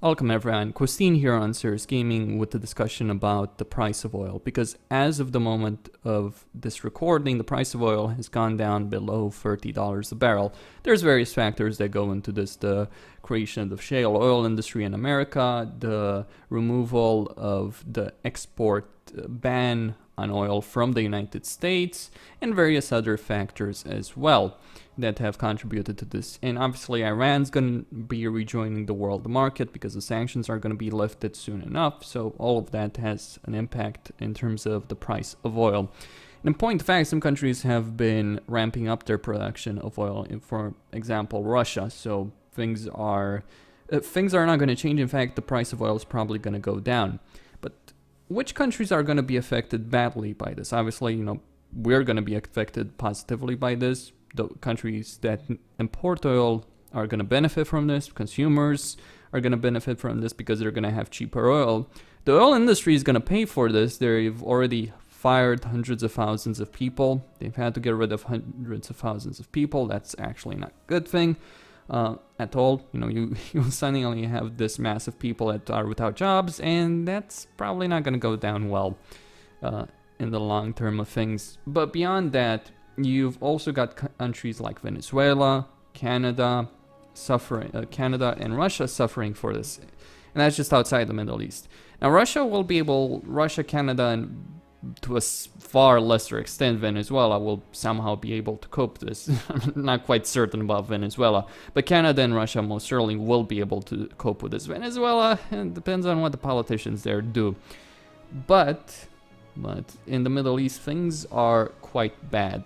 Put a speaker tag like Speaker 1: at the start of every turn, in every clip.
Speaker 1: Welcome everyone, Costin here on Serious Gaming with the discussion about the price of oil, because as of the moment of this recording, the price of oil has gone down below $30 a barrel. There's various factors that go into this: the creation of the shale oil industry in America, the removal of the export ban on oil from the United States, and various other factors as well that have contributed to this. And obviously Iran's going to be rejoining the world market because the sanctions are going to be lifted soon enough, so all of that has an impact in terms of the price of oil. And in point of fact, some countries have been ramping up their production of oil, for example Russia, so things are not going to change. In fact, the price of oil is probably going to go down. But which countries are going to be affected badly by this? Obviously, we're going to be affected positively by this. The countries that import oil are going to benefit from this. Consumers are going to benefit from this because they're going to have cheaper oil. The oil industry is going to pay for this. They've already fired hundreds of thousands of people. They've had to get rid of hundreds of thousands of people. That's actually not a good thing at all. You suddenly have this mass of people that are without jobs, and that's probably not going to go down well in the long term of things. But beyond that, you've also got countries like Venezuela, Canada and Russia suffering for this. And that's just outside the Middle East. Now Russia, Canada, and to a far lesser extent Venezuela will somehow be able to cope with this. I'm not quite certain about Venezuela, but Canada and Russia most certainly will be able to cope with this. Venezuela, it depends on what the politicians there do. But in the Middle East, things are quite bad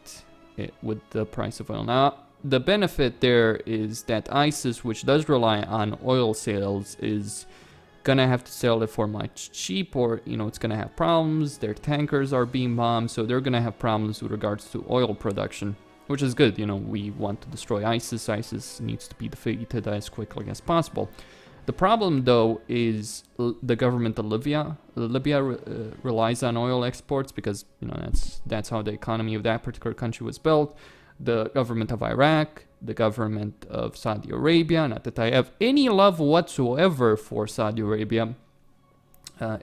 Speaker 1: with the price of oil. Now, the benefit there is that ISIS, which does rely on oil sales, is gonna have to sell it for much cheap, or it's gonna have problems. Their tankers are being bombed, so they're gonna have problems with regards to oil production, which is good. We want to destroy ISIS. ISIS needs to be defeated as quickly as possible. The problem, though, is the government of Libya. Libya relies on oil exports because that's how the economy of that particular country was built. The government of Iraq, the government of Saudi Arabia. Not that I have any love whatsoever for Saudi Arabia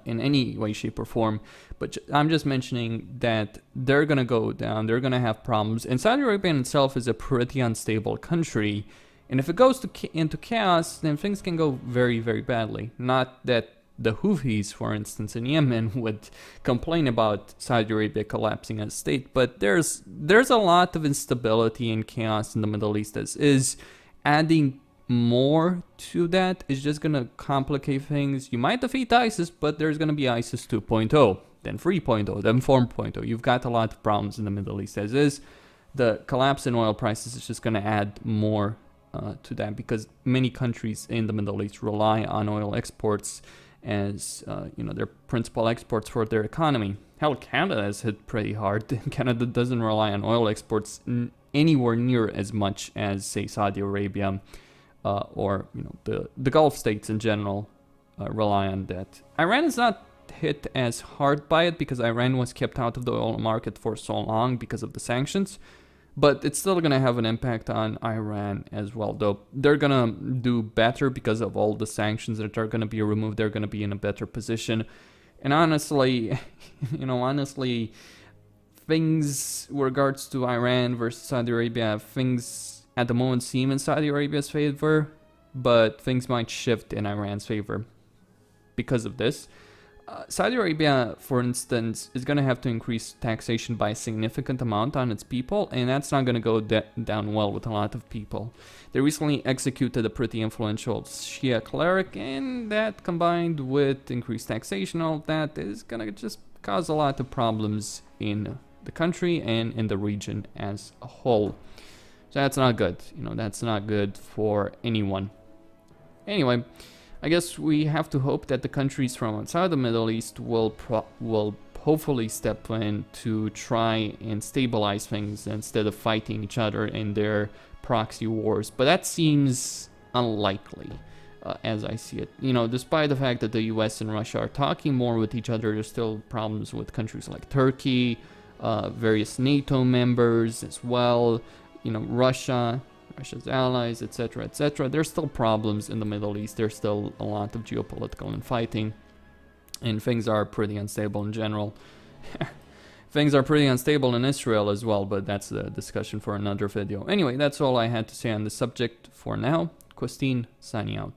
Speaker 1: in any way, shape, or form, but I'm just mentioning that they're gonna go down. They're gonna have problems, and Saudi Arabia in itself is a pretty unstable country. And if it goes into chaos, then things can go very, very badly. Not that the Houthis, for instance, in Yemen would complain about Saudi Arabia collapsing as a state, but there's a lot of instability and chaos in the Middle East as is. Adding more to that is just going to complicate things. You might defeat ISIS, but there's going to be ISIS 2.0, then 3.0, then 4.0. You've got a lot of problems in the Middle East as is. The collapse in oil prices is just going to add more to that, because many countries in the Middle East rely on oil exports as their principal exports for their economy. Hell, Canada is hit pretty hard. Canada doesn't rely on oil exports anywhere near as much as, say, Saudi Arabia or the Gulf states in general rely on that. Iran is not hit as hard by it because Iran was kept out of the oil market for so long because of the sanctions. But it's still going to have an impact on Iran as well, though they're going to do better because of all the sanctions that are going to be removed. They're going to be in a better position. And honestly, things with regards to Iran versus Saudi Arabia, things at the moment seem in Saudi Arabia's favor, but things might shift in Iran's favor because of this. Saudi Arabia, for instance, is going to have to increase taxation by a significant amount on its people, and that's not going to go down well with a lot of people. They recently executed a pretty influential Shia cleric, and that, combined with increased taxation, all of that, is going to just cause a lot of problems in the country and in the region as a whole. So that's not good. That's not good for anyone. Anyway, I guess we have to hope that the countries from outside the Middle East will hopefully step in to try and stabilize things instead of fighting each other in their proxy wars. But that seems unlikely as I see it. Despite the fact that the US and Russia are talking more with each other, there's still problems with countries like Turkey, various NATO members as well. Russia Russia's allies, etc., etc. There's still problems in the Middle East. There's still a lot of geopolitical infighting, and things are pretty unstable in general. Things are pretty unstable in Israel as well, but that's a discussion for another video. Anyway, that's all I had to say on the subject for now. Costin, signing out.